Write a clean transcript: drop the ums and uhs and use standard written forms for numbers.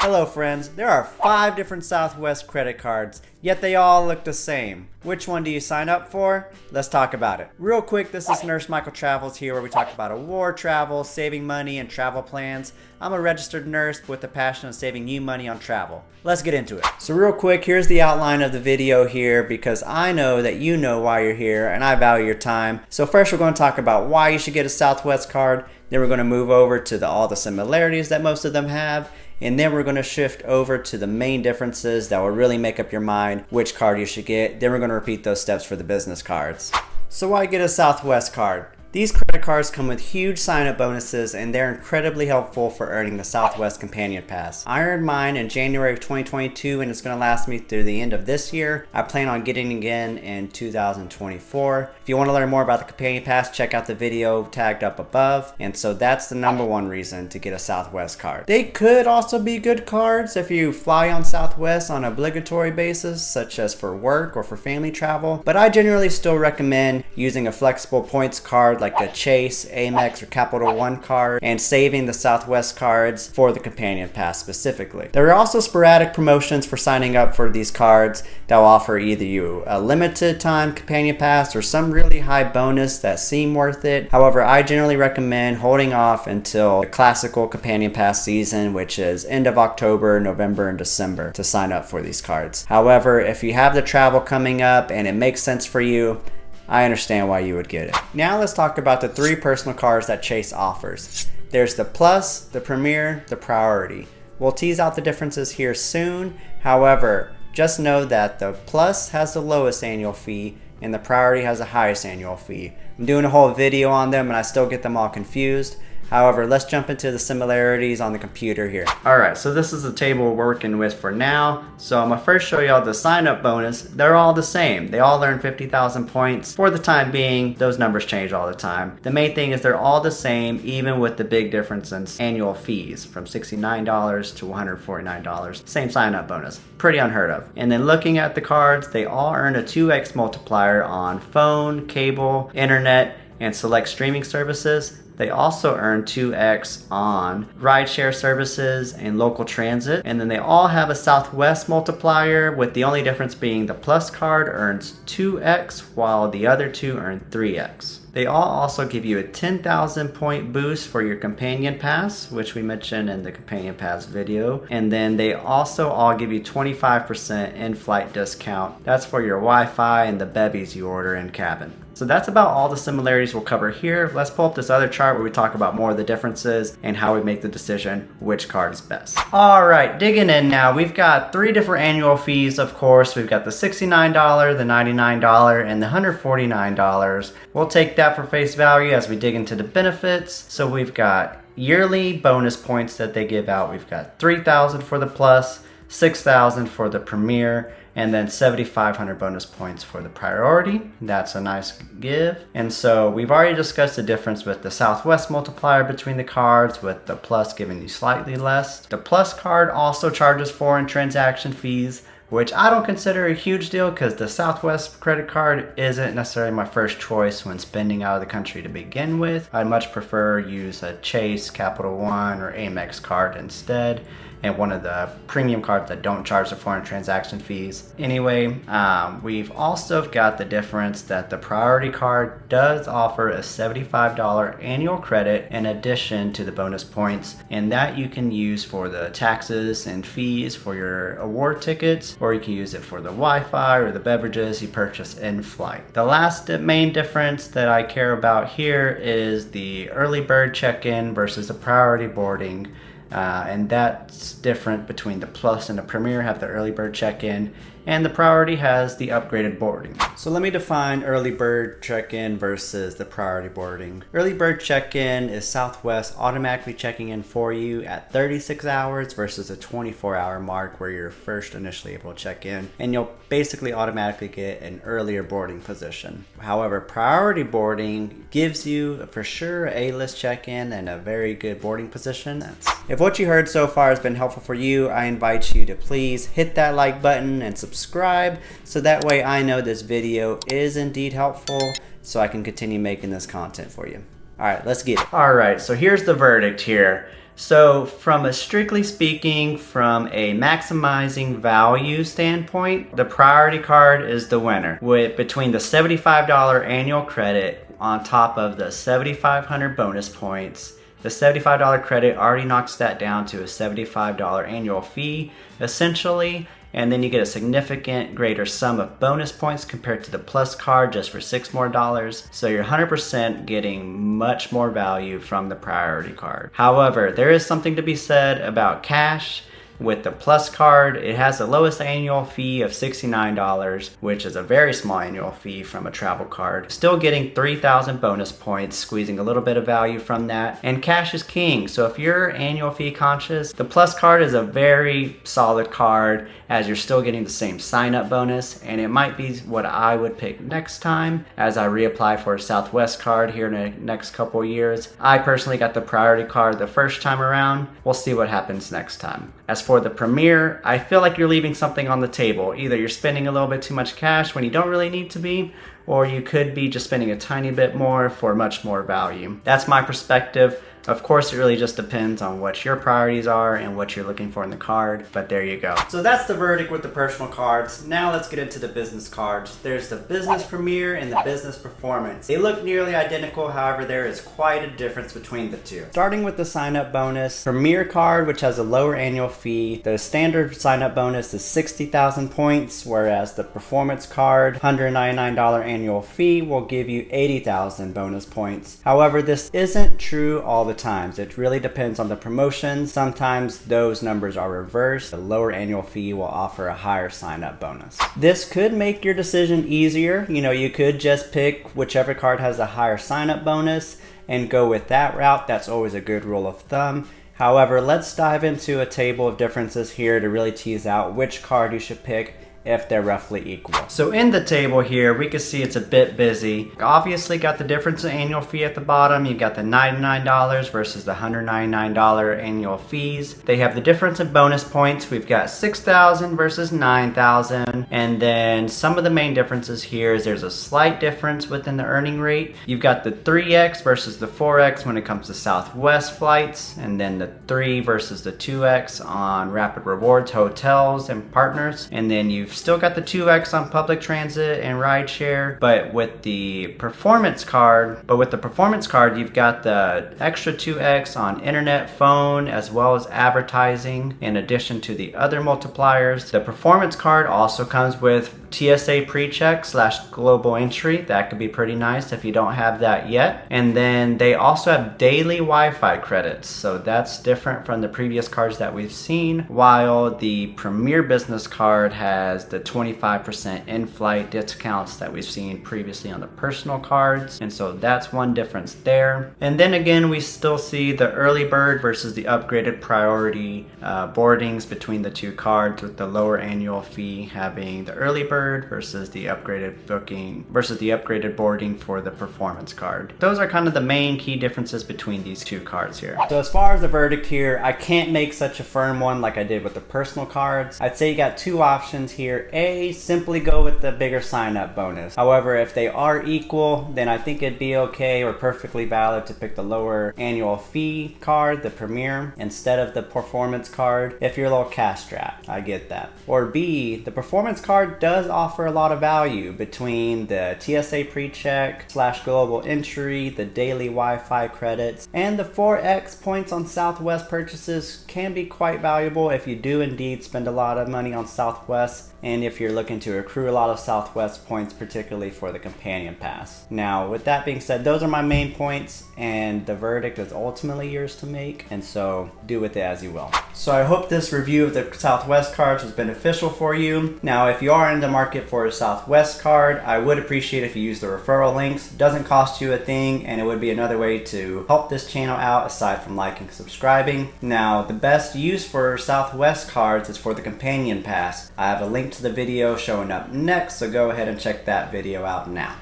Hello friends, there are 5 different Southwest credit cards, yet they all look the same. Which one do you sign up for? Let's talk about it. Real quick, this is Nurse Michael Travels here, where we talk about award travel, saving money, and travel plans. I'm a registered nurse with a passion of saving you money on travel. Let's get into it. So real quick, here's the outline of the video here, because I know that you know why you're here and I value your time. So first we're going to talk about why you should get a Southwest card. Then we're going to move over to all the similarities that most of them have. And then we're going to shift over to the main differences that will really make up your mind which card you should get. Then we're going to repeat those steps for the business cards. So why get a Southwest card? These credit cards come with huge sign-up bonuses, and they're incredibly helpful for earning the Southwest Companion Pass. I earned mine in January of 2022, and it's going to last me through the end of this year. I plan on getting again in 2024. If you want to learn more about the Companion Pass, check out the video tagged up above. And so that's the #1 reason to get a Southwest card. They could also be good cards if you fly on Southwest on an obligatory basis, such as for work or for family travel. But I generally still recommend using a flexible points card like a Chase, Amex, or Capital One card, and saving the Southwest cards for the Companion Pass specifically. There are also sporadic promotions for signing up for these cards that will offer either you a limited time Companion Pass or some really high bonus that seem worth it. However, I generally recommend holding off until the classical Companion Pass season, which is end of October, November, and December, to sign up for these cards. However, if you have the travel coming up and it makes sense for you, I understand why you would get it. Now let's talk about the 3 personal cards that Chase offers. There's the Plus, the Premier, the Priority. We'll tease out the differences here soon. However, just know that the Plus has the lowest annual fee and the Priority has the highest annual fee. I'm doing a whole video on them and I still get them all confused. However, let's jump into the similarities on the computer here. Alright, so this is the table we're working with for now. So I'm going to first show y'all the sign-up bonus. They're all the same. They all earn 50,000 points. For the time being, those numbers change all the time. The main thing is they're all the same, even with the big difference in annual fees from $69 to $149. Same sign-up bonus. Pretty unheard of. And then looking at the cards, they all earn a 2x multiplier on phone, cable, internet, and select streaming services. They also earn 2x on rideshare services and local transit. And then they all have a Southwest multiplier, with the only difference being the Plus card earns 2x while the other 2 earn 3x. They all also give you a 10,000 point boost for your Companion Pass, which we mentioned in the Companion Pass video. And then they also all give you 25% in-flight discount. That's for your Wi-Fi and the bevies you order in cabin. So that's about all the similarities we'll cover here. Let's pull up this other chart where we talk about more of the differences and how we make the decision which card is best. Alright, digging in now. We've got 3 different annual fees, of course. We've got the $69, the $99, and the $149. We'll take that for face value as we dig into the benefits. So we've got yearly bonus points that they give out. We've got 3,000 for the Plus, 6,000 for the Premier, and then 7,500 bonus points for the Priority. That's a nice give. And so we've already discussed the difference with the Southwest multiplier between the cards, with the Plus giving you slightly less. The Plus card also charges foreign transaction fees, which I don't consider a huge deal because the Southwest credit card isn't necessarily my first choice when spending out of the country to begin with. I'd much prefer use a Chase, Capital One, or Amex card instead, and one of the premium cards that don't charge the foreign transaction fees. Anyway, we've also got the difference that the Priority card does offer a $75 annual credit in addition to the bonus points, and that you can use for the taxes and fees for your award tickets, or you can use it for the Wi-Fi or the beverages you purchase in flight. The last main difference that I care about here is the early bird check-in versus the Priority boarding. And that's different between the Plus and the Premier have the early bird check-in, and the Priority has the upgraded boarding. So let me define early bird check-in versus the Priority boarding. Early bird check-in is Southwest automatically checking in for you at 36 hours versus a 24-hour mark where you're first initially able to check in, and you'll basically automatically get an earlier boarding position. However, Priority boarding gives you for sure A-list check-in and a very good boarding position. If what you heard so far has been helpful for you, I invite you to please hit that like button and subscribe, so that way I know this video is indeed helpful, so I can continue making this content for you. Alright, let's get it. Alright, so here's the verdict here. So from a strictly speaking, from a maximizing value standpoint, the priority card is the winner with between the $75 annual credit on top of the 7,500 bonus points. The $75 credit already knocks that down to a $75 annual fee, essentially, and then you get a significant greater sum of bonus points compared to the plus card just for $6 more. So you're 100% getting much more value from the priority card. However, there is something to be said about cash. With the Plus card, it has the lowest annual fee of $69, which is a very small annual fee from a travel card. Still getting 3,000 bonus points, squeezing a little bit of value from that. And cash is king, so if you're annual fee conscious, the Plus card is a very solid card as you're still getting the same sign-up bonus, and it might be what I would pick next time as I reapply for a Southwest card here in the next couple years. I personally got the priority card the first time around. We'll see what happens next time. As for the Premier, I feel like you're leaving something on the table. Either you're spending a little bit too much cash when you don't really need to be, or you could be just spending a tiny bit more for much more value. That's my perspective. Of course, it really just depends on what your priorities are and what you're looking for in the card, but there you go. So that's the verdict with the personal cards. Now let's get into the business cards. There's the Business Premier and the Business Performance. They look nearly identical, however, there is quite a difference between the two. Starting with the sign-up bonus, Premier card, which has a lower annual fee, the standard sign-up bonus is 60,000 points, whereas the Performance card, $199 annual fee, will give you 80,000 bonus points. However, this isn't true all the times. It really depends on the promotion. Sometimes those numbers are reversed. The lower annual fee will offer a higher sign-up bonus. This could make your decision easier. You could just pick whichever card has a higher sign-up bonus and go with that route. That's always a good rule of thumb. However, let's dive into a table of differences here to really tease out which card you should pick if they're roughly equal. So in the table here, we can see it's a bit busy. Obviously got the difference in annual fee at the bottom. You got the $99 versus the $199 annual fees. They have the difference in bonus points. We've got 6,000 versus 9,000. And then some of the main differences here is there's a slight difference within the earning rate. You've got the 3x versus the 4x when it comes to Southwest flights, and then the 3 versus the 2x on Rapid Rewards, hotels, and partners. And then you've still got the 2x on public transit and rideshare, but with the performance card, you've got the extra 2x on internet, phone, as well as advertising, in addition to the other multipliers. The performance card also comes with TSA pre-check / global entry. That could be pretty nice if you don't have that yet. And then they also have daily Wi-Fi credits, so that's different from the previous cards that we've seen, while the Premier Business card has the 25% in-flight discounts that we've seen previously on the personal cards, and so that's one difference there. And then again, we still see the early bird versus the upgraded priority boardings between the two cards, with the lower annual fee having the early bird versus the upgraded booking versus the upgraded boarding for the performance card. Those are kind of the main key differences between these two cards here. So as far as the verdict here, I can't make such a firm one like I did with the personal cards. I'd say you got two options here. A, simply go with the bigger sign-up bonus. However, if they are equal, then I think it'd be okay or perfectly valid to pick the lower annual fee card, the Premier, instead of the performance card if you're a little cash strapped. I get that. Or B, the performance card does offer a lot of value between the TSA pre-check / global entry, the daily Wi-Fi credits, and the 4x points on Southwest purchases can be quite valuable if you do indeed spend a lot of money on Southwest, and if you're looking to accrue a lot of Southwest points, particularly for the companion pass. Now, with that being said, those are my main points, and the verdict is ultimately yours to make, and so do with it as you will. So I hope this review of the Southwest cards was beneficial for you. Now, if you are in the market for a Southwest card, I would appreciate if you use the referral links. It doesn't cost you a thing, and it would be another way to help this channel out aside from liking and subscribing. Now, the best use for Southwest cards is for the companion pass. I have a link to the video showing up next, so go ahead and check that video out now.